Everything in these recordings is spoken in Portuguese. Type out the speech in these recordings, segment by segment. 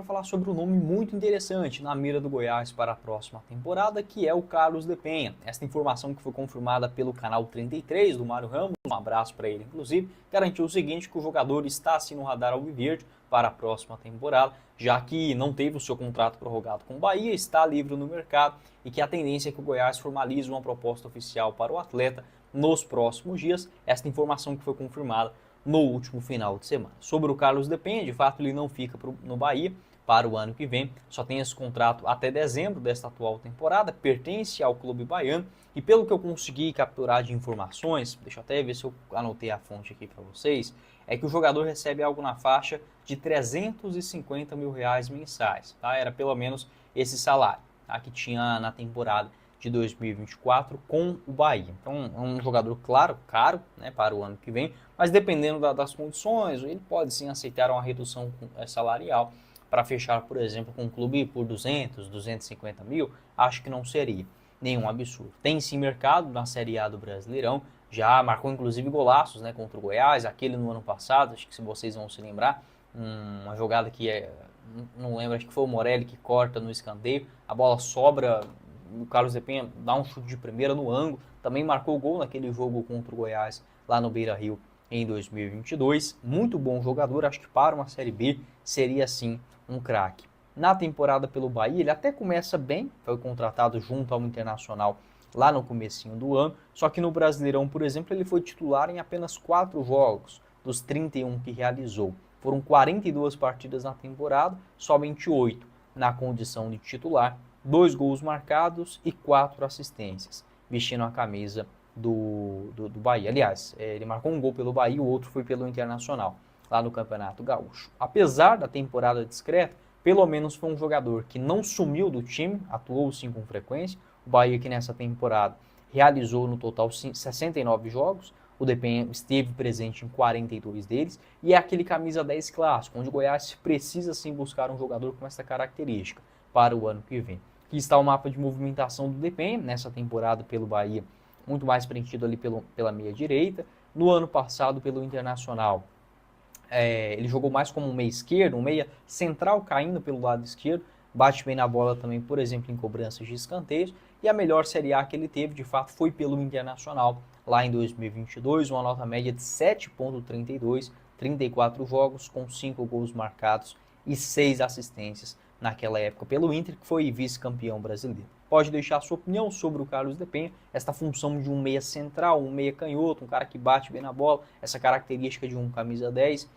Para falar sobre um nome muito interessante na mira do Goiás para a próxima temporada, que é o Carlos Depenha. Esta informação que foi confirmada pelo canal 33 do Mário Ramos, um abraço para ele inclusive, garantiu o seguinte, que o jogador está assim no radar alviverde para a próxima temporada, já que não teve o seu contrato prorrogado com o Bahia, está livre no mercado e que a tendência é que o Goiás formalize uma proposta oficial para o atleta nos próximos dias. Esta informação que foi confirmada no último final de semana. Sobre o Carlos Depenha, de fato ele não fica no Bahia para o ano que vem, só tem esse contrato até dezembro desta atual temporada, pertence ao clube baiano e pelo que eu consegui capturar de informações, deixa eu até ver se eu anotei a fonte aqui para vocês, é que o jogador recebe algo na faixa de R$350 mil mensais, tá? Era pelo menos esse salário, tá? Que tinha na temporada de 2024 com o Bahia. Então é um jogador, claro, caro, né, para o ano que vem, mas dependendo das condições, ele pode sim aceitar uma redução salarial para fechar, por exemplo, com um clube por 200, 250 mil, acho que não seria nenhum absurdo. Tem sim mercado na Série A do Brasileirão, já marcou inclusive golaços, né, contra o Goiás, aquele no ano passado, acho que se vocês vão se lembrar, uma jogada que não lembro, acho que foi o Morelli que corta no escanteio, a bola sobra, o Carlos Depenha dá um chute de primeira no ângulo, também marcou gol naquele jogo contra o Goiás lá no Beira-Rio em 2022, muito bom jogador, acho que para uma Série B seria sim um craque. Na temporada pelo Bahia, ele até começa bem, foi contratado junto ao Internacional lá no comecinho do ano, só que no Brasileirão, por exemplo, ele foi titular em apenas 4 jogos dos 31 que realizou. Foram 42 partidas na temporada, somente 8 na condição de titular, 2 gols marcados e 4 assistências, vestindo a camisa do Bahia. Aliás, ele marcou um gol pelo Bahia, o outro foi pelo Internacional, lá no Campeonato Gaúcho. Apesar da temporada discreta, pelo menos foi um jogador que não sumiu do time, atuou sim com frequência. O Bahia que nessa temporada realizou no total 69 jogos, o Depenha esteve presente em 42 deles, e é aquele camisa 10 clássico, onde o Goiás precisa sim buscar um jogador com essa característica para o ano que vem. Aqui está o mapa de movimentação do Depenha, nessa temporada pelo Bahia, muito mais preenchido ali pela meia direita. No ano passado pelo Internacional, ele jogou mais como um meia esquerdo, um meia central caindo pelo lado esquerdo, bate bem na bola também, por exemplo, em cobranças de escanteios, e a melhor Série A que ele teve, de fato, foi pelo Internacional, lá em 2022, uma nota média de 7,32, 34 jogos, com 5 gols marcados e 6 assistências naquela época pelo Inter, que foi vice-campeão brasileiro. Pode deixar sua opinião sobre o Carlos Depenha, esta função de um meia central, um meia canhoto, um cara que bate bem na bola, essa característica de um camisa 10,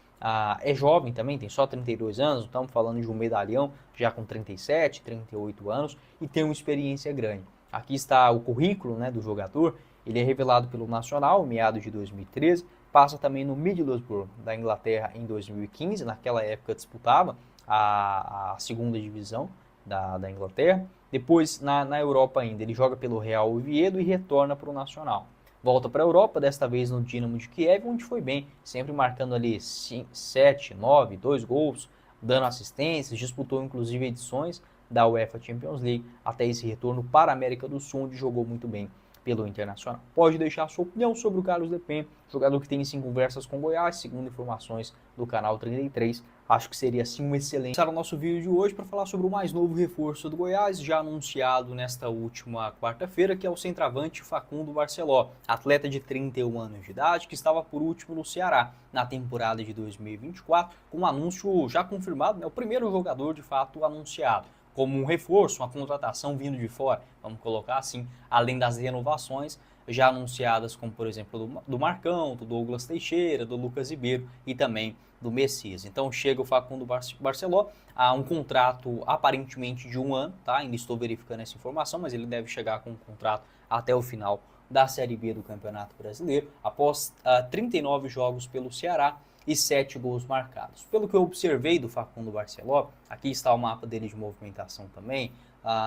é jovem também, tem só 32 anos, estamos falando de um medalhão já com 37, 38 anos e tem uma experiência grande. Aqui está o currículo, né, do jogador, ele é revelado pelo Nacional, meados de 2013, passa também no Middlesbrough da Inglaterra em 2015, naquela época disputava a segunda divisão da Inglaterra. Depois na Europa ainda, ele joga pelo Real Oviedo e retorna para o Nacional. Volta para a Europa, desta vez no Dinamo de Kiev, onde foi bem, sempre marcando ali 7, 9, 2 gols, dando assistências, disputou inclusive edições da UEFA Champions League, até esse retorno para a América do Sul, onde jogou muito bem pelo Internacional. Pode deixar sua opinião sobre o Carlos Depenha, jogador que tem sim conversas com Goiás, segundo informações do canal 33. Acho que seria sim um excelente. Começar o nosso vídeo de hoje para falar sobre o mais novo reforço do Goiás, já anunciado nesta última quarta-feira, que é o centroavante Facundo Barceló, atleta de 31 anos de idade, que estava por último no Ceará na temporada de 2024, com um anúncio já confirmado, né, o primeiro jogador de fato anunciado como um reforço, uma contratação vindo de fora, vamos colocar assim, além das renovações já anunciadas, como por exemplo do Marcão, do Douglas Teixeira, do Lucas Ribeiro e também do Messias. Então chega o Facundo Barceló a um contrato aparentemente de 1 ano, tá? Ainda estou verificando essa informação, mas ele deve chegar com um contrato até o final da Série B do Campeonato Brasileiro, após 39 jogos pelo Ceará e 7 gols marcados. Pelo que eu observei do Facundo Barceló, aqui está o mapa dele de movimentação também,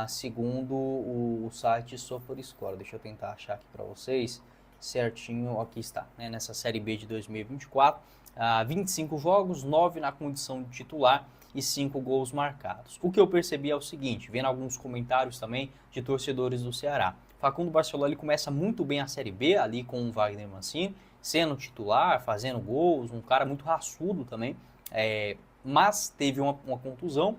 segundo o site SofaScore. Deixa eu tentar achar aqui para vocês certinho, aqui está, né, nessa Série B de 2024, 25 jogos, 9 na condição de titular e 5 gols marcados. O que eu percebi é o seguinte, vendo alguns comentários também de torcedores do Ceará, Facundo Barceló ele começa muito bem a Série B, ali com o Wagner Mancini, sendo titular, fazendo gols, um cara muito raçudo também, mas teve uma contusão,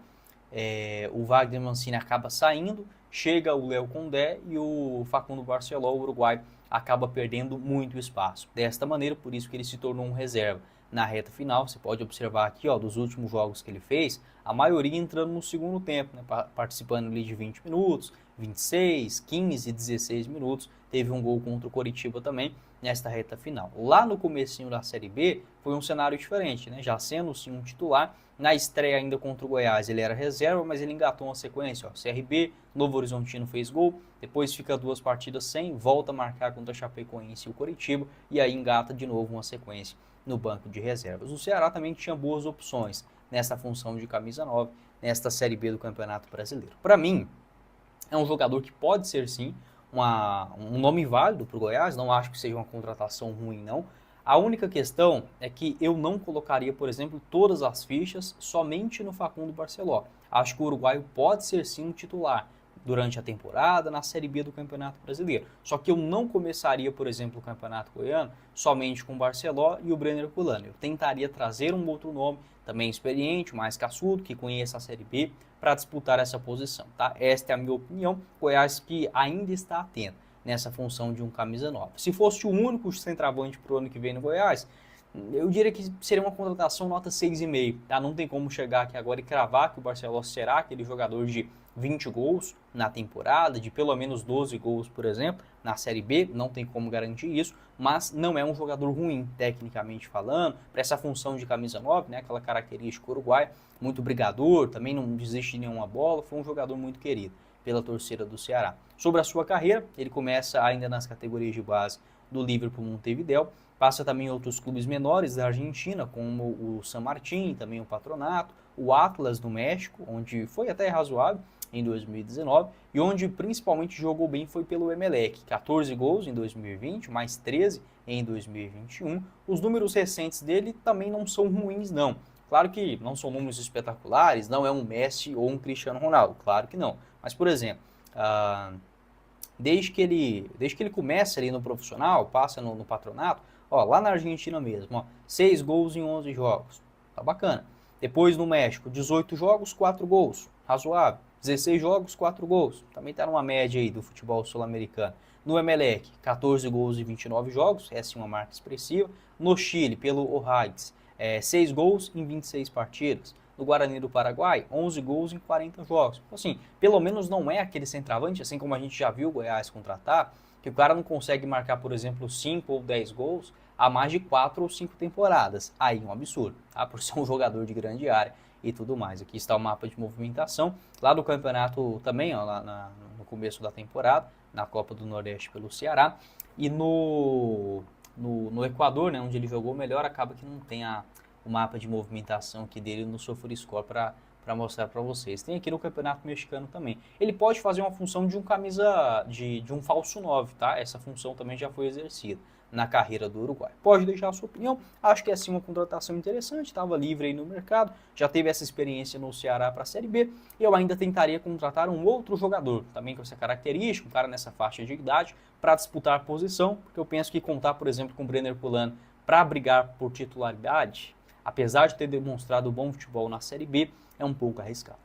o Wagner Mancini acaba saindo, chega o Léo Condé e o Facundo Barceló, o uruguai, acaba perdendo muito espaço. Desta maneira, por isso que ele se tornou um reserva. Na reta final, você pode observar aqui, ó, dos últimos jogos que ele fez, a maioria entrando no segundo tempo, né, participando ali de 20 minutos, 26, 15, 16 minutos. Teve um gol contra o Coritiba também nesta reta final. Lá no comecinho da Série B, foi um cenário diferente, né, já sendo sim um titular. Na estreia ainda contra o Goiás, ele era reserva, mas ele engatou uma sequência, ó, CRB, Novo Horizontino fez gol, depois fica 2 partidas sem, volta a marcar contra a Chapecoense e o Coritiba, e aí engata de novo uma sequência no banco de reservas. O Ceará também tinha boas opções nessa função de camisa 9, nesta Série B do Campeonato Brasileiro. Para mim, é um jogador que pode ser sim um nome válido para o Goiás, não acho que seja uma contratação ruim não. A única questão é que eu não colocaria, por exemplo, todas as fichas somente no Facundo Barceló. Acho que o uruguaio pode ser sim um titular durante a temporada na Série B do Campeonato Brasileiro. Só que eu não começaria, por exemplo, o Campeonato Goiano somente com o Barceló e o Brenner Culano. Eu tentaria trazer um outro nome, também experiente, mais cascudo, que conheça a Série B, para disputar essa posição, tá? Esta é a minha opinião. Goiás que ainda está atento nessa função de um camisa 9. Se fosse o único centroavante para o ano que vem no Goiás, eu diria que seria uma contratação nota 6,5. Tá? Não tem como chegar aqui agora e cravar que o Barceló será aquele jogador de 20 gols na temporada, de pelo menos 12 gols, por exemplo, na Série B, não tem como garantir isso, mas não é um jogador ruim, tecnicamente falando, para essa função de camisa 9, né, aquela característica uruguaia, muito brigador, também não desiste de nenhuma bola, foi um jogador muito querido pela torcida do Ceará. Sobre a sua carreira, ele começa ainda nas categorias de base do Liverpool Montevideo, passa também em outros clubes menores da Argentina, como o San Martín, também o Patronato, o Atlas do México, onde foi até razoável em 2019, e onde principalmente jogou bem foi pelo Emelec, 14 gols em 2020, mais 13 em 2021. Os números recentes dele também não são ruins não. Claro que não são números espetaculares, não é um Messi ou um Cristiano Ronaldo, claro que não. Mas, por exemplo, desde que ele começa ali no profissional, passa no Patronato, ó, lá na Argentina mesmo, ó, 6 gols em 11 jogos, tá bacana. Depois no México, 18 jogos, 4 gols, razoável. 16 jogos, 4 gols, também tá numa média aí do futebol sul-americano. No Emelec, 14 gols em 29 jogos, essa é uma marca expressiva. No Chile, pelo O'Higgins, 6 gols em 26 partidas. No Guarani do Paraguai, 11 gols em 40 jogos. Então, assim, pelo menos não é aquele centroavante, assim como a gente já viu o Goiás contratar, que o cara não consegue marcar, por exemplo, 5 ou 10 gols há mais de 4 ou 5 temporadas. Aí um absurdo, tá? Por ser um jogador de grande área e tudo mais. Aqui está o mapa de movimentação, lá do campeonato também, ó, no começo da temporada, na Copa do Nordeste pelo Ceará. E no Equador, né, onde ele jogou melhor, acaba que não tem o mapa de movimentação aqui dele no SofaScore para mostrar para vocês. Tem aqui no Campeonato Mexicano também. Ele pode fazer uma função de um camisa de um falso 9, tá? Essa função também já foi exercida na carreira do Uruguai. Pode deixar a sua opinião, acho que é sim uma contratação interessante, estava livre aí no mercado, já teve essa experiência no Ceará para a Série B, e eu ainda tentaria contratar um outro jogador, também com essa característica, um cara nessa faixa de idade, para disputar a posição, porque eu penso que contar, por exemplo, com o Brenner Culano para brigar por titularidade, apesar de ter demonstrado bom futebol na Série B, é um pouco arriscado.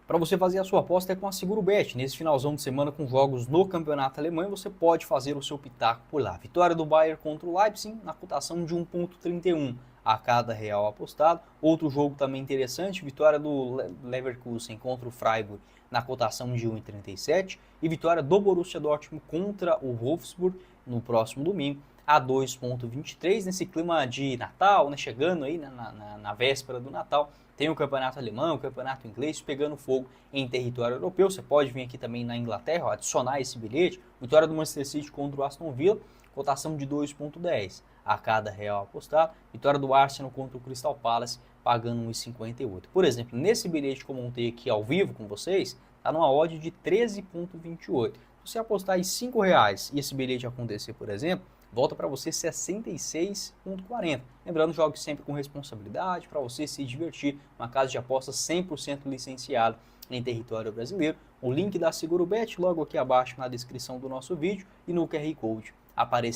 Para você fazer a sua aposta é com a SeguroBet. Nesse finalzão de semana com jogos no Campeonato Alemão, você pode fazer o seu pitaco por lá. Vitória do Bayern contra o Leipzig na cotação de 1,31 a cada real apostado. Outro jogo também interessante, vitória do Leverkusen contra o Freiburg na cotação de 1,37 e vitória do Borussia Dortmund contra o Wolfsburg no próximo domingo a 2,23 nesse clima de Natal, né, chegando aí na véspera do Natal. Tem o campeonato alemão, o campeonato inglês pegando fogo em território europeu. Você pode vir aqui também na Inglaterra, ó, adicionar esse bilhete. Vitória do Manchester City contra o Aston Villa, cotação de 2,10 a cada real apostado. Vitória do Arsenal contra o Crystal Palace, pagando 1,58. Por exemplo, nesse bilhete que eu montei aqui ao vivo com vocês, está numa odd de 13,28. Se você apostar aí R$5 e esse bilhete acontecer, por exemplo, volta para você 66,40. Lembrando, jogue sempre com responsabilidade para você se divertir. Uma casa de apostas 100% licenciada em território brasileiro. O link da SeguroBet logo aqui abaixo na descrição do nosso vídeo e no QR Code aparecendo